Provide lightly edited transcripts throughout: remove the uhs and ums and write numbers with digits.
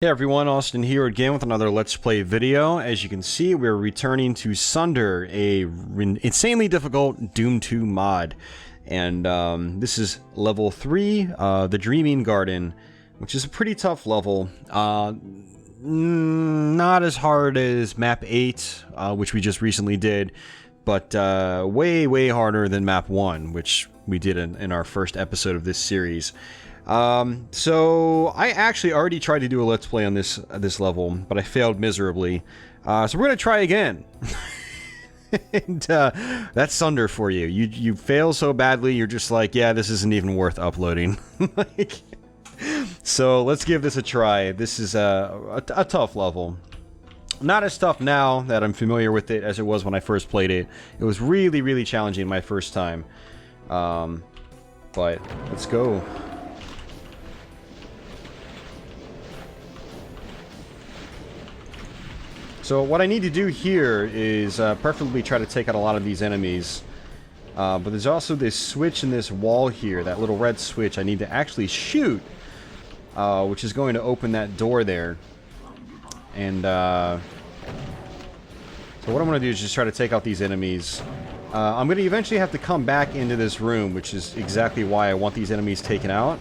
Hey everyone, Austin here again with another Let's Play video. As you can see, we're returning to Sunder, a insanely difficult Doom 2 mod. And this is level 3, the Dreaming Garden, which is a pretty tough level. Not as hard as map 8, which we just recently did, but way harder than map 1, which we did in our first episode of this series. So I actually already tried to do a Let's Play on this level, but I failed miserably. So we're gonna try again. And that's Sunder for you. You fail so badly, you're just like, yeah, this isn't even worth uploading. So let's give this a try. This is a tough level. Not as tough now that I'm familiar with it as it was when I first played it. It was really challenging my first time. But let's go. So what I need to do here is preferably try to take out a lot of these enemies. But there's also this switch in this wall here, that little red switch I need to actually shoot, which is going to open that door there. And so what I'm going to do is just try to take out these enemies. I'm going to eventually have to come back into this room, which is exactly why I want these enemies taken out.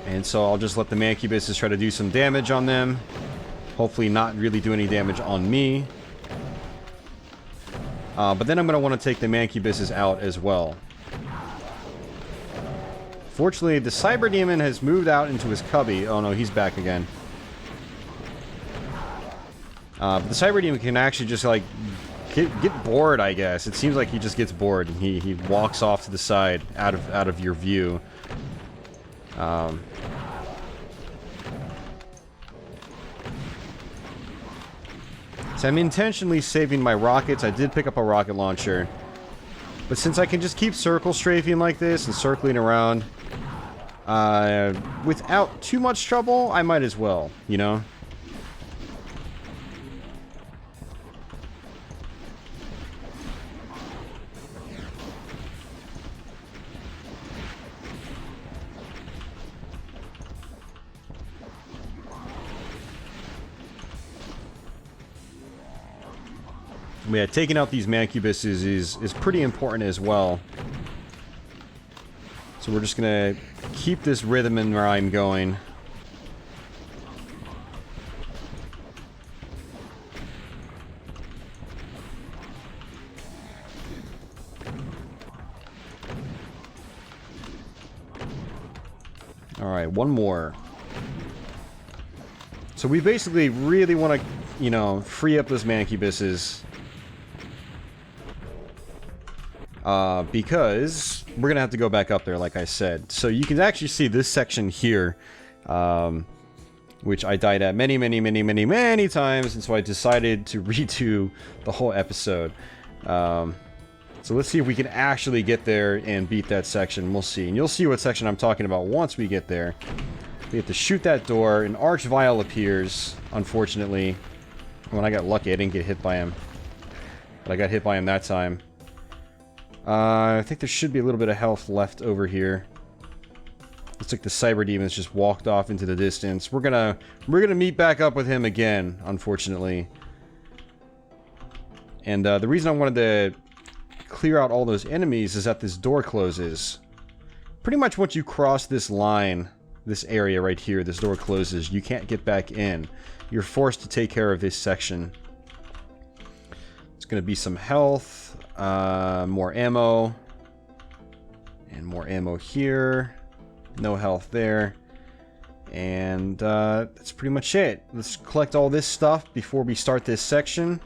And so I'll just let the mancubuses try to do some damage on them. Hopefully not really do any damage on me. But then I'm going to want to take the mancubuses out as well. Fortunately, the cyber demon has moved out into his cubby. Oh no, he's back again. The cyber demon can actually just like get bored, I guess. It seems like he just gets bored and he walks off to the side out of your view. So I'm intentionally saving my rockets. I did pick up a rocket launcher, but since I can just keep circle strafing like this and circling around without too much trouble, I might as well, you know? Yeah, taking out these mancubuses is pretty important as well. So we're just gonna keep this rhythm and rhyme going. Alright, one more. So we basically really want to, you know, free up those mancubuses. Because we're gonna have to go back up there, like I said. So you can actually see this section here, which I died at many times, and so I decided to redo the whole episode. So let's see if we can actually get there and beat that section. We'll see, and you'll see what section I'm talking about once we get there. We have to shoot that door. An archvile appears. Unfortunately, when I got lucky, I didn't get hit by him, but I got hit by him that time. I think there should be a little bit of health left over here. Looks like the cyber demons just walked off into the distance. We're gonna meet back up with him again, unfortunately. And the reason I wanted to clear out all those enemies is that this door closes. Pretty much once you cross this line, this area right here, this door closes. You can't get back in. You're forced to take care of this section. It's gonna be some health. More ammo. And more ammo here. No health there. And that's pretty much it. Let's collect all this stuff before we start this section.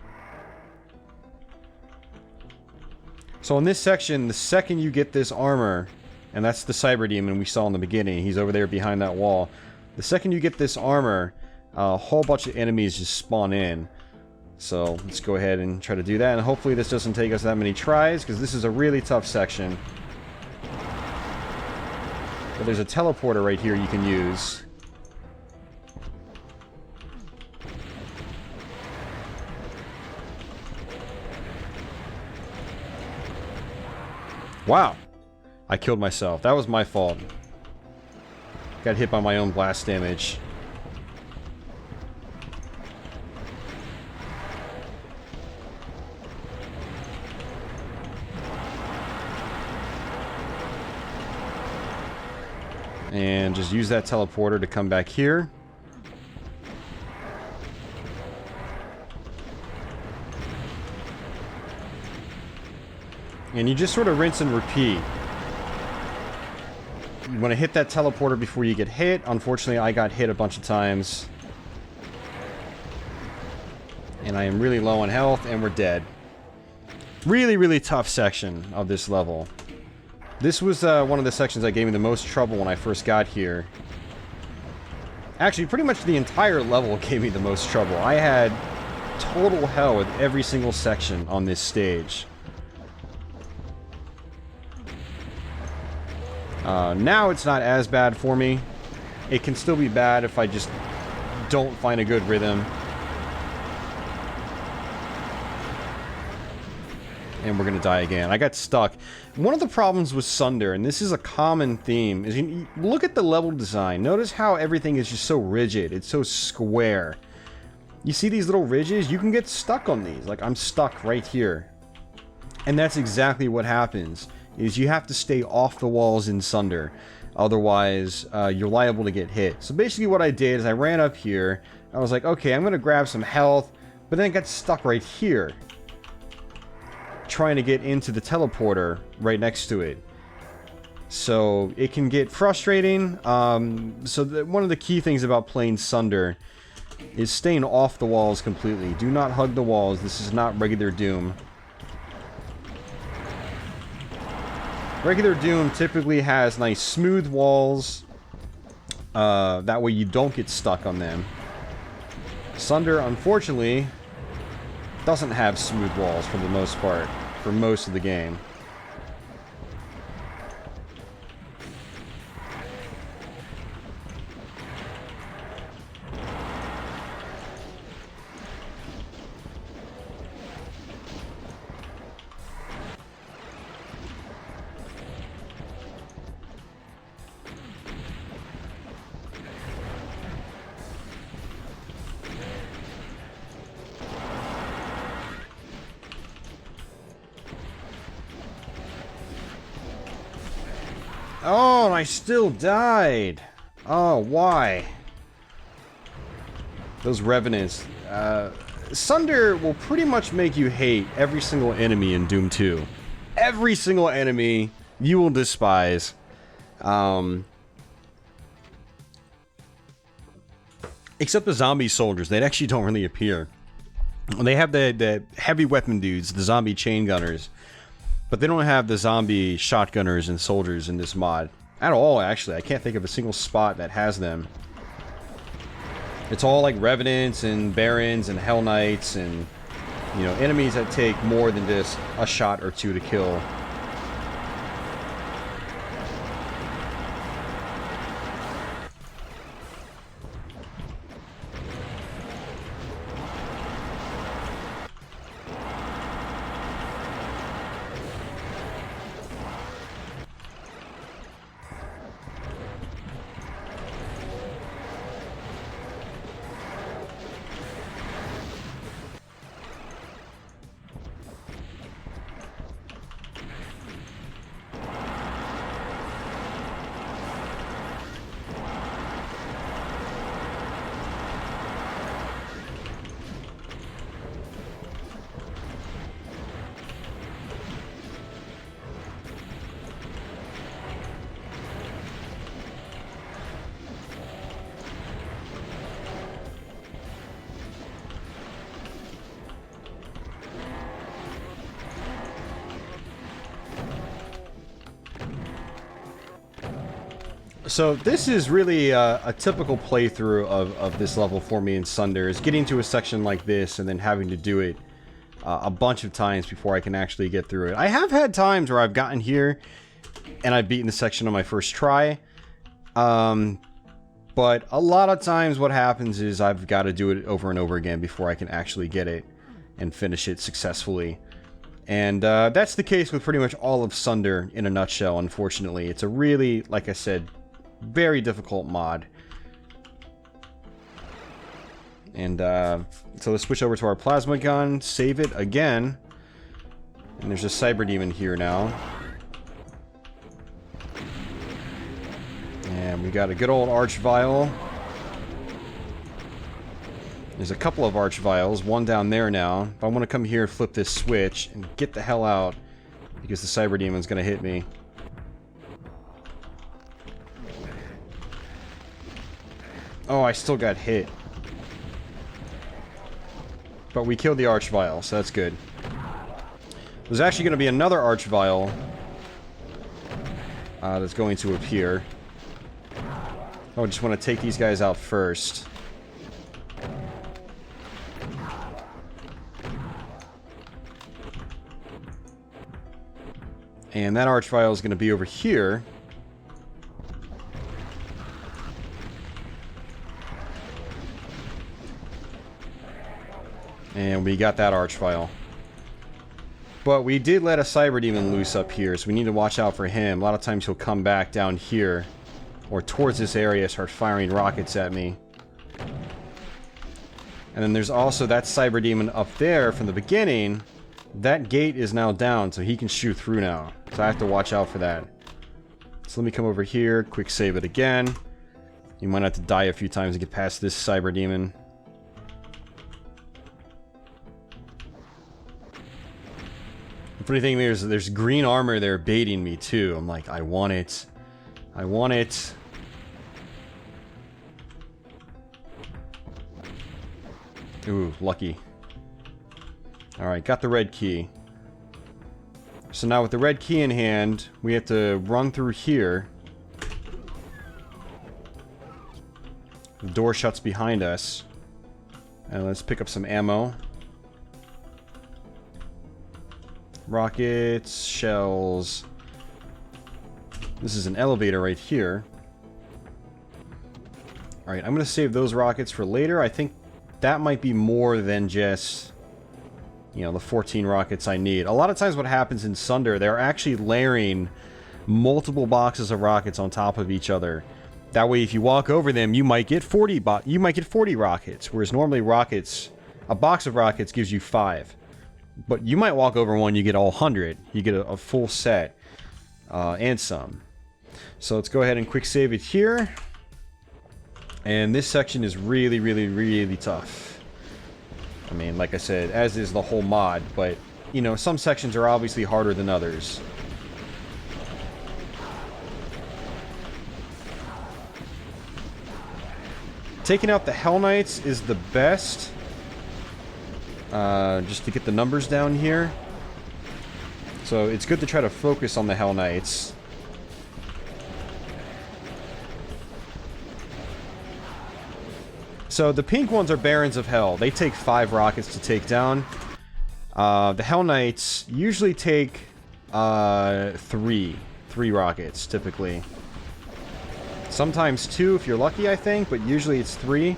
So in this section, the second you get this armor, and that's the cyber demon we saw in the beginning. He's over there behind that wall. The second you get this armor, a whole bunch of enemies just spawn in. So let's go ahead and try to do that, and hopefully this doesn't take us that many tries, because this is a really tough section. But there's a teleporter right here you can use. Wow. I killed myself. That was my fault. Got hit by my own blast damage. And just use that teleporter to come back here. And you just sort of rinse and repeat. You want to hit that teleporter before you get hit. Unfortunately, I got hit a bunch of times. And I am really low on health, and we're dead. Really, really tough section of this level. This was one of the sections that gave me the most trouble when I first got here. Actually, pretty much the entire level gave me the most trouble. I had total hell with every single section on this stage. Now it's not as bad for me. It can still be bad if I just don't find a good rhythm. And we're gonna die again. I got stuck. One of the problems with Sunder, and this is a common theme, is you look at the level design. Notice how everything is just so rigid. It's so square. You see these little ridges? You can get stuck on these. Like, I'm stuck right here. And that's exactly what happens, is you have to stay off the walls in Sunder. Otherwise, you're liable to get hit. So basically what I did is I ran up here. I was like, okay, I'm gonna grab some health, but then I got stuck right here, trying to get into the teleporter right next to it. So it can get frustrating. One of the key things about playing Sunder is staying off the walls completely. Do not hug the walls. This is not regular Doom. Regular Doom typically has nice smooth walls. That way you don't get stuck on them. Sunder, unfortunately, doesn't have smooth walls for the most part, for most of the game. Oh, and I still died. Oh, why? Those revenants. Sunder will pretty much make you hate every single enemy in Doom 2. Every single enemy you will despise. Except the zombie soldiers. They actually don't really appear. They have the heavy weapon dudes, the zombie chain gunners. But they don't have the zombie shotgunners and soldiers in this mod. At all, actually. I can't think of a single spot that has them. It's all like Revenants and Barons and Hell Knights and, you know, enemies that take more than just a shot or two to kill. So this is really a typical playthrough of this level for me in Sunder, is getting to a section like this and then having to do it a bunch of times before I can actually get through it. I have had times where I've gotten here and I've beaten the section on my first try, but a lot of times what happens is I've got to do it over and over again before I can actually get it and finish it successfully. And that's the case with pretty much all of Sunder in a nutshell, unfortunately. It's a really, like I said, Very difficult mod. And so let's switch over to our plasma gun, save it again. And there's a cyber demon here now. And we got a good old arch vial. There's a couple of arch vials, one down there now. If I want to come here, flip this switch, and get the hell out, because the cyber demon's gonna hit me. Oh, I still got hit. But we killed the arch vial, so that's good. There's actually going to be another arch vial that's going to appear. I just want to take these guys out first. And that arch vial is going to be over here. And we got that arch vial. But we did let a cyber demon loose up here, so we need to watch out for him. A lot of times he'll come back down here, or towards this area, start firing rockets at me. And then there's also that cyber demon up there from the beginning. That gate is now down, so he can shoot through now. So I have to watch out for that. So let me come over here, quick save it again. You might have to die a few times to get past this cyber demon. The funny thing is, there's green armor there baiting me too. I'm like, I want it. I want it. Ooh, lucky. Alright, got the red key. So now with the red key in hand, we have to run through here. The door shuts behind us. And let's pick up some ammo. Rockets, shells. This is an elevator right here. Alright, I'm going to save those rockets for later. I think that might be more than just, you know, the 14 rockets I need. A lot of times what happens in Sunder, they're actually layering multiple boxes of rockets on top of each other. That way if you walk over them, you might get 40 rockets, whereas normally rockets, a box of rockets gives you 5. But you might walk over one, you get all 100. You get a full set and some. So let's go ahead and quick save it here. And this section is really, really, really tough. I mean, like I said, as is the whole mod, but, you know, some sections are obviously harder than others. Taking out the Hell Knights is the best. Just to get the numbers down here. So it's good to try to focus on the Hell Knights. So the pink ones are Barons of Hell. They take 5 rockets to take down. The Hell Knights usually take 3 rockets, typically. Sometimes 2 if you're lucky, I think, but usually it's 3.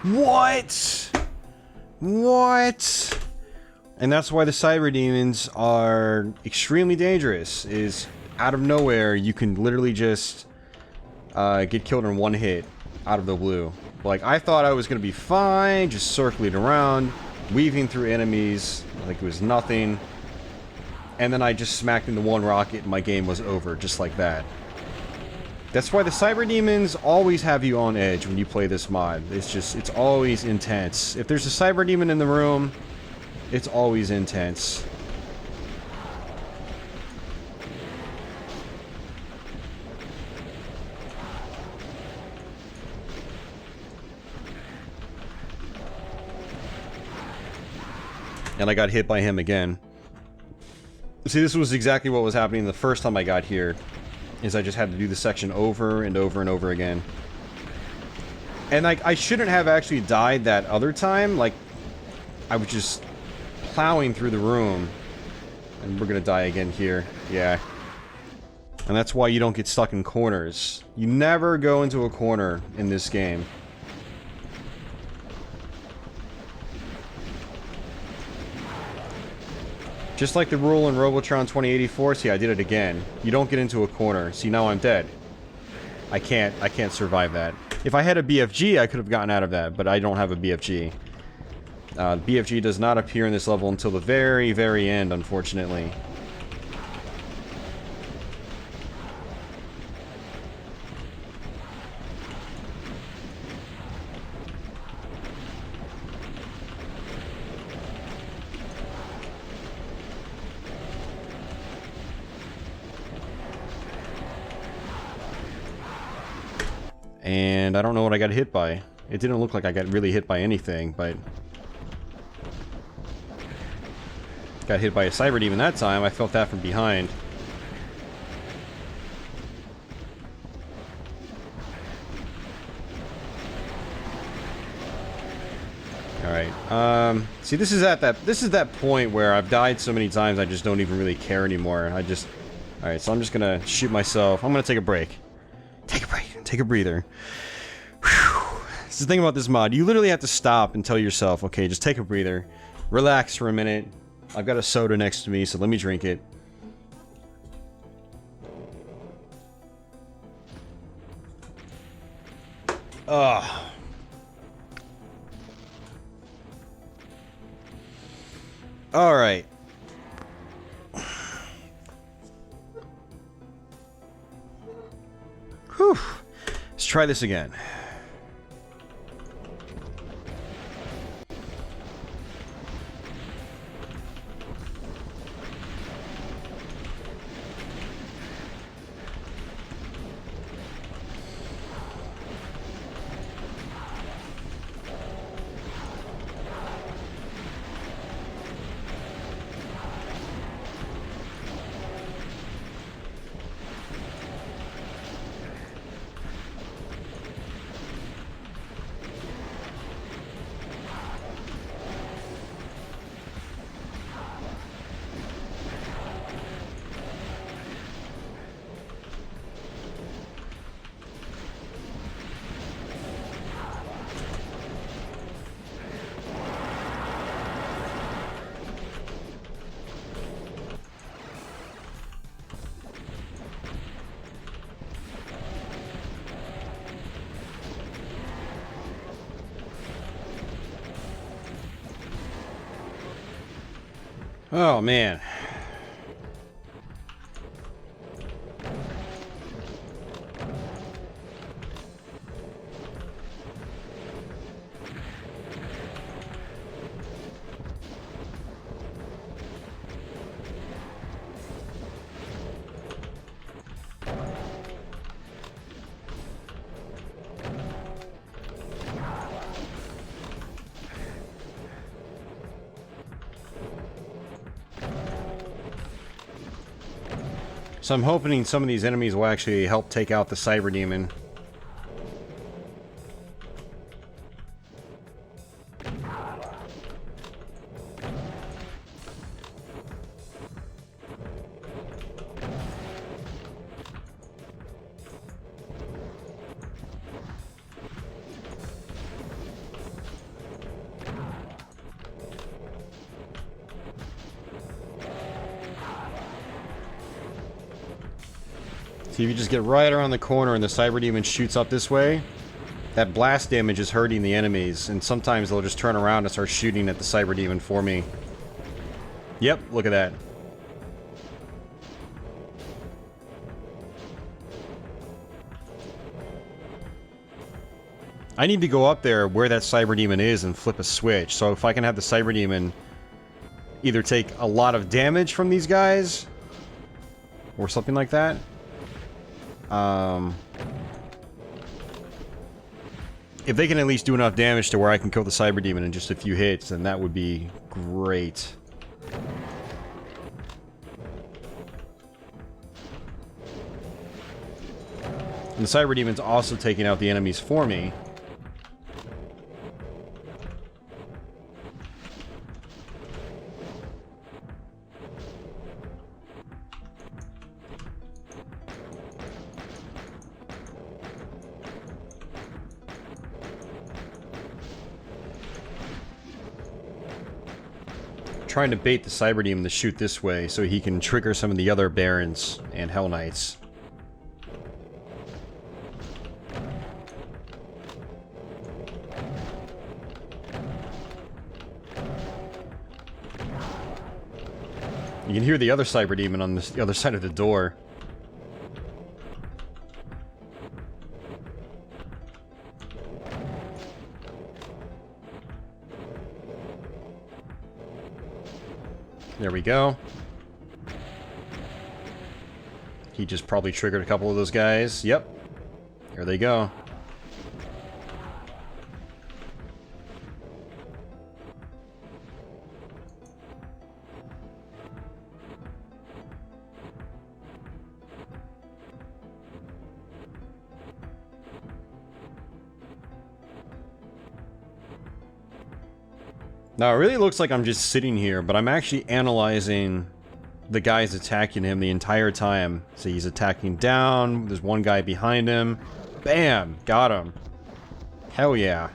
What? What? And that's why the cyber demons are extremely dangerous, is out of nowhere you can literally just get killed in one hit out of the blue. Like, I thought I was gonna be fine, just circling around, weaving through enemies like it was nothing. And then I just smacked into one rocket and my game was over, just like that. That's why the cyber demons always have you on edge when you play this mod. It's always intense. If there's a cyber demon in the room, it's always intense. And I got hit by him again. See, this was exactly what was happening the first time I got here. Is I just had to do the section over and over and over again. And like, I shouldn't have actually died that other time. Like, I was just plowing through the room. And we're gonna die again here. Yeah. And that's why you don't get stuck in corners. You never go into a corner in this game. Just like the rule in Robotron 2084, see, I did it again. You don't get into a corner. See, now I'm dead. I can't survive that. If I had a BFG, I could have gotten out of that, but I don't have a BFG. BFG does not appear in this level until the very, very end, unfortunately. And I don't know what I got hit by. It didn't look like I got really hit by anything, but... got hit by a cyber demon that time. I felt that from behind. Alright, see, this is that point where I've died so many times I just don't even really care anymore. Alright, so I'm just gonna shoot myself. I'm gonna take a break. Take a break. Take a breather. Whew. That's the thing about this mod. You literally have to stop and tell yourself, okay, just take a breather. Relax for a minute. I've got a soda next to me, so let me drink it. Ugh. Alright. Whew. Let's try this again. Oh, man. So I'm hoping some of these enemies will actually help take out the cyber demon. See, if you just get right around the corner and the Cyber Demon shoots up this way, that blast damage is hurting the enemies, and sometimes they'll just turn around and start shooting at the Cyber Demon for me. Yep, look at that. I need to go up there where that Cyber Demon is and flip a switch, so if I can have the Cyber Demon either take a lot of damage from these guys, or something like that. If they can at least do enough damage to where I can kill the Cyber Demon in just a few hits, then that would be great. And the Cyber Demon's also taking out the enemies for me. Trying to bait the Cyber Demon to shoot this way so he can trigger some of the other Barons and Hell Knights. You can hear the other Cyber Demon on the other side of the door. There we go. He just probably triggered a couple of those guys. Yep. There they go. Now, it really looks like I'm just sitting here, but I'm actually analyzing the guys attacking him the entire time. So he's attacking down, there's one guy behind him. Bam! Got him. Hell yeah.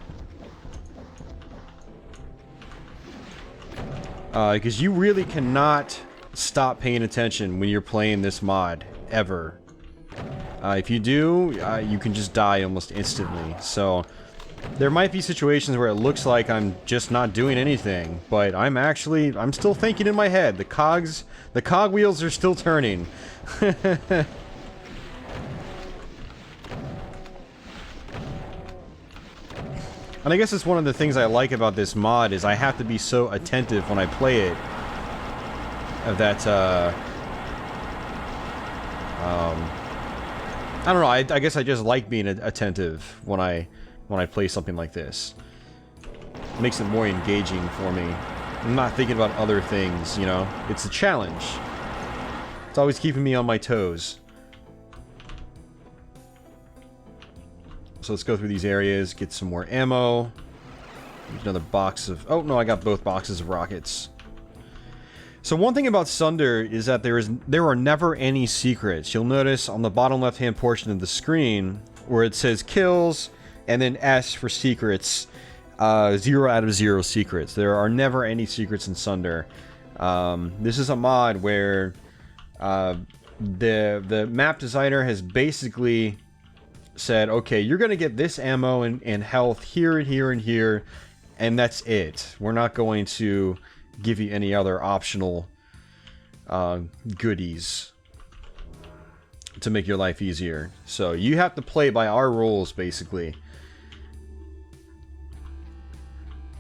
Because you really cannot stop paying attention when you're playing this mod, ever. If you do, you can just die almost instantly. So there might be situations where it looks like I'm just not doing anything, but I'm still thinking in my head. The cog wheels are still turning. And I guess it's one of the things I like about this mod is I have to be so attentive when I play it. That, I don't know, I guess I just like being attentive when I play something like this. It makes it more engaging for me. I'm not thinking about other things, you know? It's a challenge. It's always keeping me on my toes. So let's go through these areas, get some more ammo. There's another box of... Oh, no, I got both boxes of rockets. So one thing about Sunder is that there are never any secrets. You'll notice on the bottom left-hand portion of the screen where it says kills... and then S for secrets, 0 out of 0 secrets. There are never any secrets in Sunder. This is a mod where the map designer has basically said, okay, you're going to get this ammo and health here and here and here, and that's it. We're not going to give you any other optional goodies to make your life easier. So you have to play by our rules, basically.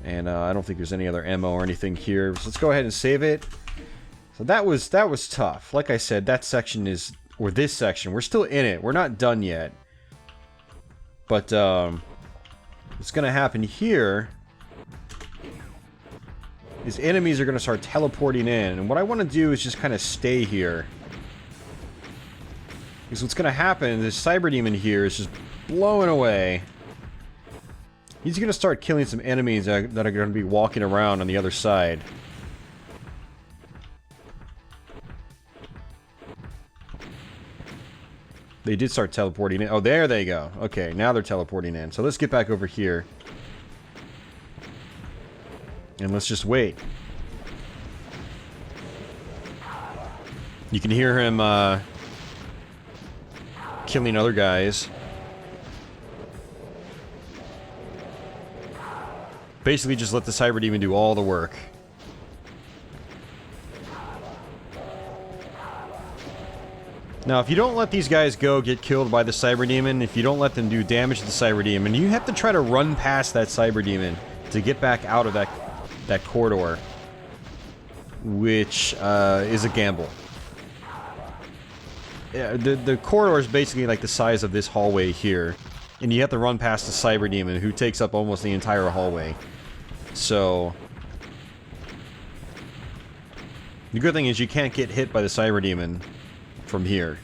And I don't think there's any other ammo or anything here. So let's go ahead and save it. So that was tough. Like I said, that section is... or this section, we're still in it. We're not done yet. But what's going to happen here is enemies are going to start teleporting in. And what I want to do is just kind of stay here. Because what's going to happen, this Cyber Demon here is just blowing away. He's going to start killing some enemies that are going to be walking around on the other side. They did start teleporting in. Oh, there they go. Okay, now they're teleporting in. So let's get back over here. And let's just wait. You can hear him, killing other guys. Basically just let the Cyber Demon do all the work. Now, if you don't let these guys go get killed by the Cyber Demon, if you don't let them do damage to the Cyber Demon, you have to try to run past that Cyber Demon to get back out of that corridor, which is a gamble. Yeah, the corridor is basically like the size of this hallway here, and you have to run past the Cyber Demon, who takes up almost the entire hallway. So the good thing is you can't get hit by the Cyber Demon from here.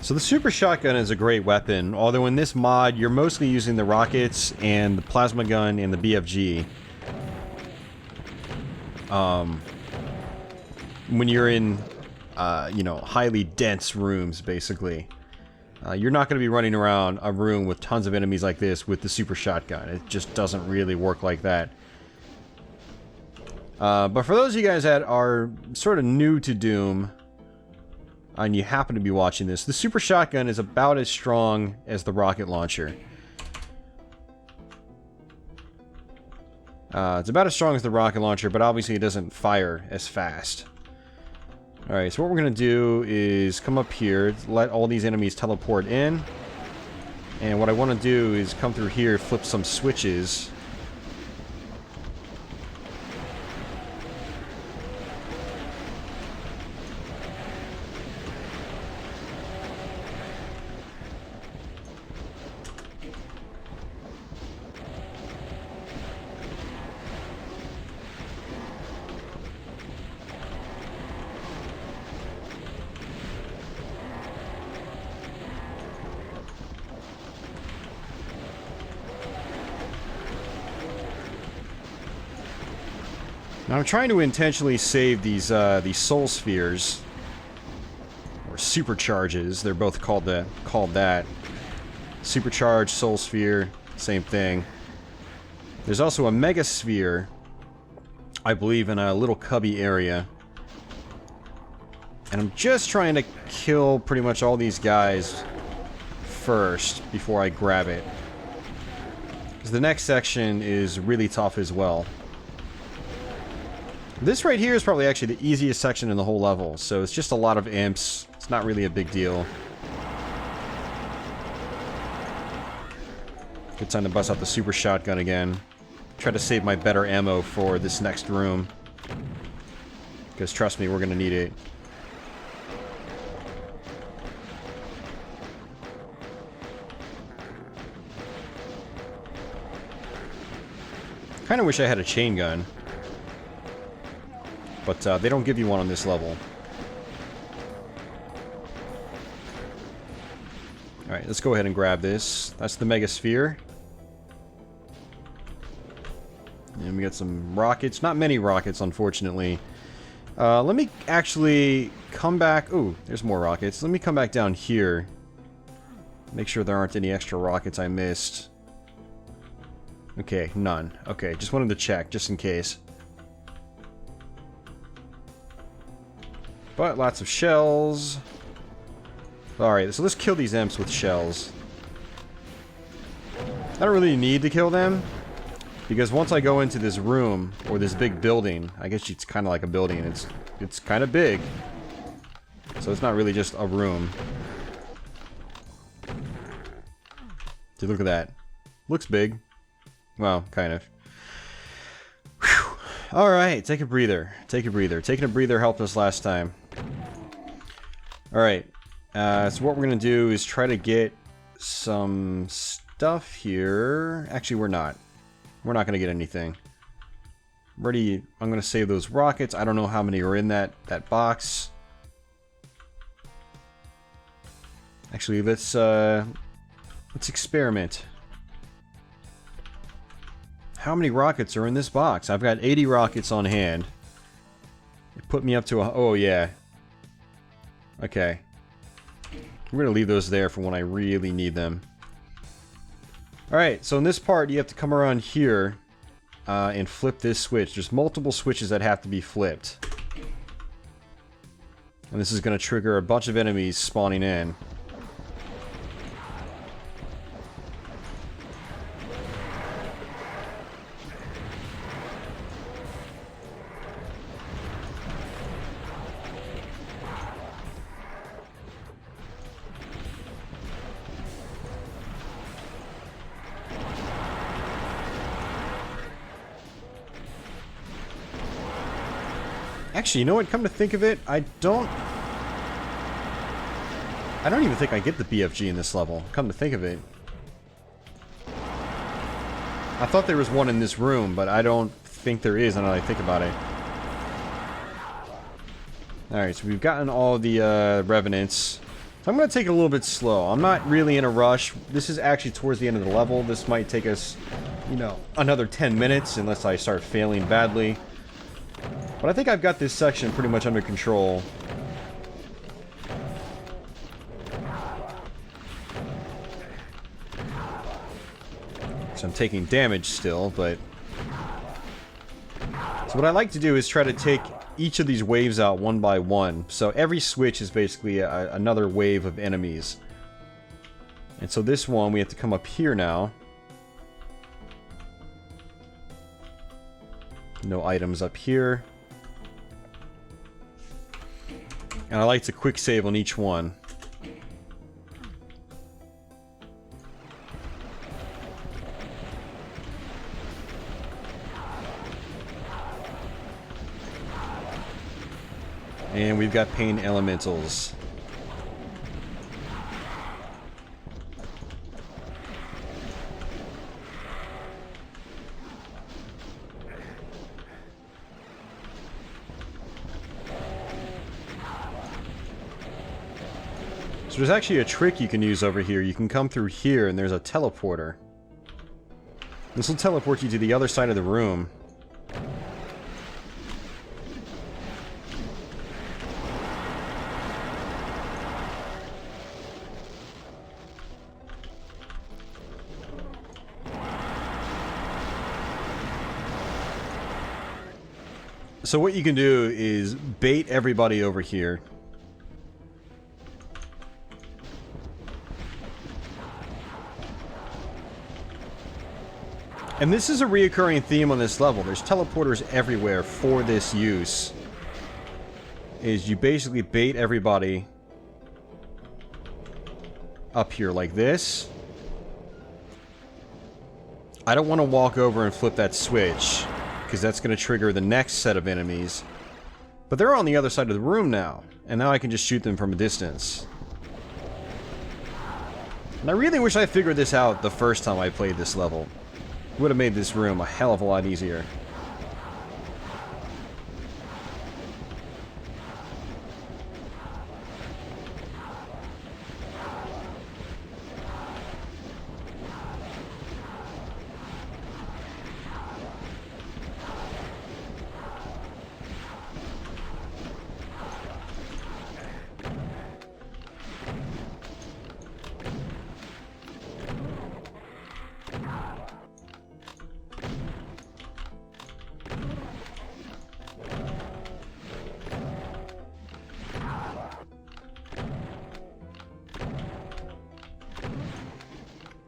So the super shotgun is a great weapon, although in this mod you're mostly using the rockets and the plasma gun and the BFG. When you're in, you know, highly dense rooms, basically. You're not going to be running around a room with tons of enemies like this with the super shotgun. It just doesn't really work like that. But for those of you guys that are sort of new to Doom, and you happen to be watching this, the super shotgun is about as strong as the rocket launcher. It's about as strong as the rocket launcher, but obviously it doesn't fire as fast. Alright, so what we're going to do is come up here, let all these enemies teleport in. And what I want to do is come through here, flip some switches. Now I'm trying to intentionally save these soul spheres, or supercharges. They're both called that. Supercharge, soul sphere, same thing. There's also a mega sphere, I believe, in a little cubby area. And I'm just trying to kill pretty much all these guys first before I grab it, because the next section is really tough as well. This right here is probably actually the easiest section in the whole level, so it's just a lot of imps. It's not really a big deal. Good time to bust out the super shotgun again. Try to save my better ammo for this next room, because trust me, we're gonna need it. Kinda wish I had a chain gun. But they don't give you one on this level. Alright, let's go ahead and grab this. That's the Mega Sphere. And we got some rockets. Not many rockets, unfortunately. Let me actually come back... Ooh, there's more rockets. Let me come back down here. Make sure there aren't any extra rockets I missed. Okay, none. Okay, just wanted to check, just in case. But lots of shells. Alright, so let's kill these imps with shells. I don't really need to kill them, because once I go into this room, or this big building, I guess it's kind of like a building, it's kind of big. So it's not really just a room. Dude, look at that. Looks big. Well, kind of. Whew. Alright, take a breather. Take a breather. Taking a breather helped us last time. Alright, so what we're going to do is try to get some stuff here. Actually, we're not. We're not going to get anything. Ready, I'm going to save those rockets. I don't know how many are in that box. Actually, let's experiment. How many rockets are in this box? I've got 80 rockets on hand. It put me up to a... Oh, yeah. Okay. I'm going to leave those there for when I really need them. Alright, so in this part, you have to come around here and flip this switch. There's multiple switches that have to be flipped. And this is going to trigger a bunch of enemies spawning in. Actually, you know what? Come to think of it, I don't even think I get the BFG in this level. Come to think of it. I thought there was one in this room, but I don't think there is now that I think about it. Alright, so we've gotten all the Revenants. So I'm going to take it a little bit slow. I'm not really in a rush. This is actually towards the end of the level. This might take us, you know, another 10 minutes unless I start failing badly. But I think I've got this section pretty much under control. So I'm taking damage still, but... So what I like to do is try to take each of these waves out one by one. So every switch is basically another wave of enemies. And so this one, we have to come up here now. No items up here. And I like to quick save on each one. And we've got pain elementals. So there's actually a trick you can use over here. You can come through here and there's a teleporter. This will teleport you to the other side of the room. So what you can do is bait everybody over here. And this is a reoccurring theme on this level. There's teleporters everywhere for this use. Is you basically bait everybody up here like this. I don't want to walk over and flip that switch, because that's going to trigger the next set of enemies. But they're on the other side of the room now, and now I can just shoot them from a distance. And I really wish I figured this out the first time I played this level. Would have made this room a hell of a lot easier.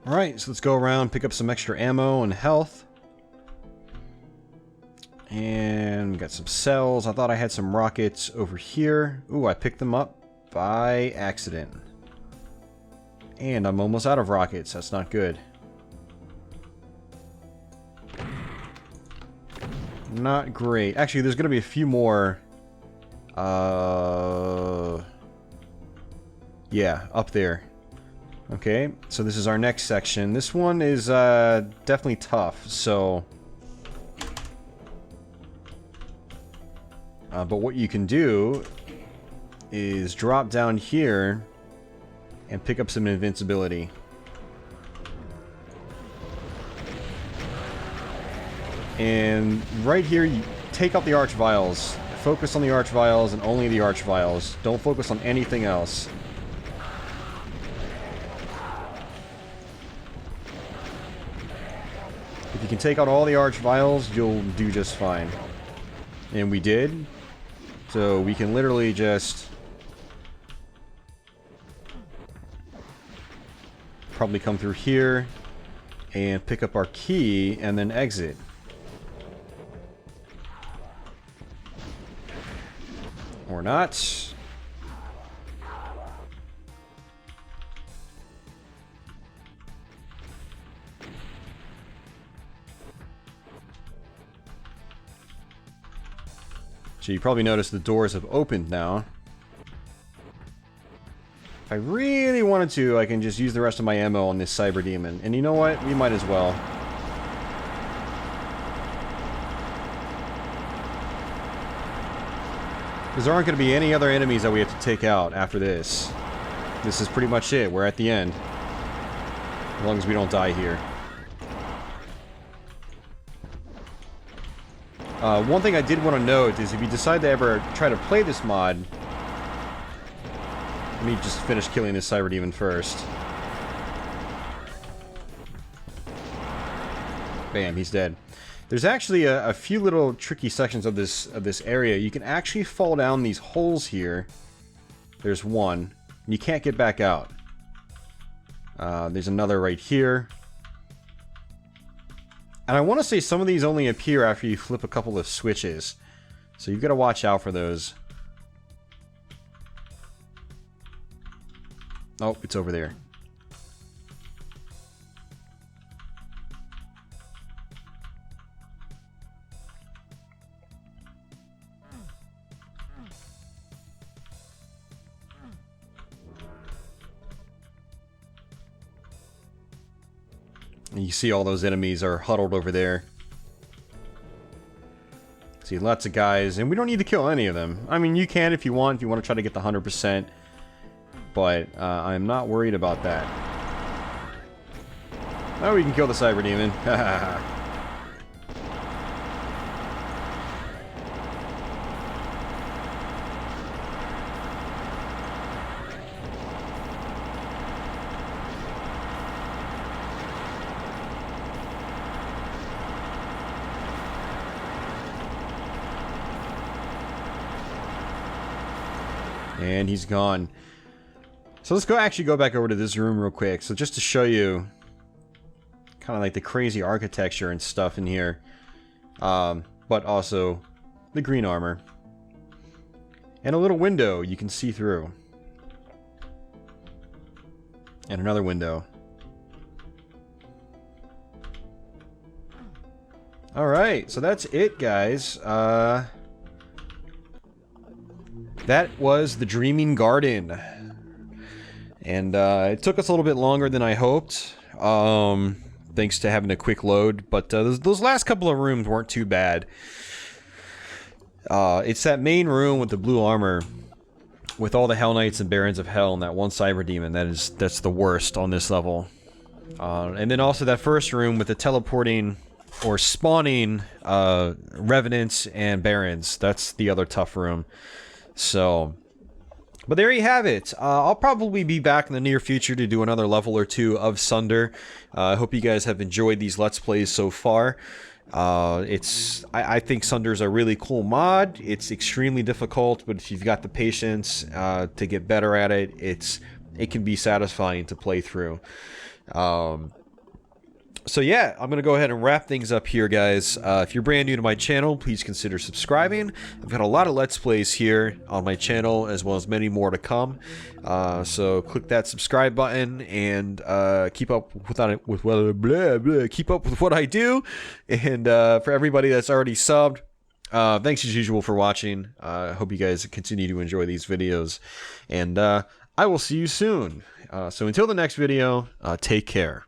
Alright, so let's go around, pick up some extra ammo and health. And we got some cells. I thought I had some rockets over here. Ooh, I picked them up by accident. And I'm almost out of rockets. That's not good. Not great. Actually, there's going to be a few more. Yeah, up there. Okay, so this is our next section. This one is definitely tough, so But what you can do is drop down here and pick up some invincibility. And right here, you take out the Arch Vials. Focus on the Arch Vials and only the Arch Vials. Don't focus on anything else. If you can take out all the Arch Vials, you'll do just fine. And we did. So we can literally just probably come through here and pick up our key and then exit. Or not. So you probably noticed the doors have opened now. If I really wanted to, I can just use the rest of my ammo on this Cyber Demon. And you know what? We might as well. Because there aren't going to be any other enemies that we have to take out after this. This is pretty much it. We're at the end. As long as we don't die here. One thing I did want to note is if you decide to ever try to play this mod... Let me just finish killing this Cyber Demon first. Bam, he's dead. There's actually a few little tricky sections of this area. You can actually fall down these holes here. There's one. And you can't get back out. There's another right here. And I want to say some of these only appear after you flip a couple of switches. So you've got to watch out for those. Oh, it's over there. And you see all those enemies are huddled over there. See lots of guys, and we don't need to kill any of them. I mean, you can if you want to try to get the 100%. But I'm not worried about that. Oh, we can kill the Cyber Demon. And he's gone. So let's actually go back over to this room real quick. So just to show you kind of like the crazy architecture and stuff in here. But also the green armor. And a little window you can see through. And another window. Alright, so that's it, guys. That was the Dreaming Garden. And it took us a little bit longer than I hoped. Thanks to having a quick load. But those last couple of rooms weren't too bad. It's that main room with the blue armor. With all the Hell Knights and Barons of Hell and that one Cyber Demon. That's the worst on this level. And then also that first room with the teleporting or spawning Revenants and Barons. That's the other tough room. So, but there you have it. I'll probably be back in the near future to do another level or two of Sunder. I hope you guys have enjoyed these Let's Plays so far. I think Sunder's a really cool mod. It's extremely difficult, but if you've got the patience to get better at it, it can be satisfying to play through. So yeah, I'm going to go ahead and wrap things up here, guys. If you're brand new to my channel, please consider subscribing. I've got a lot of Let's Plays here on my channel, as well as many more to come. So click that subscribe button and keep up with what I do. And for everybody that's already subbed, thanks as usual for watching. I hope you guys continue to enjoy these videos. And I will see you soon. So until the next video, take care.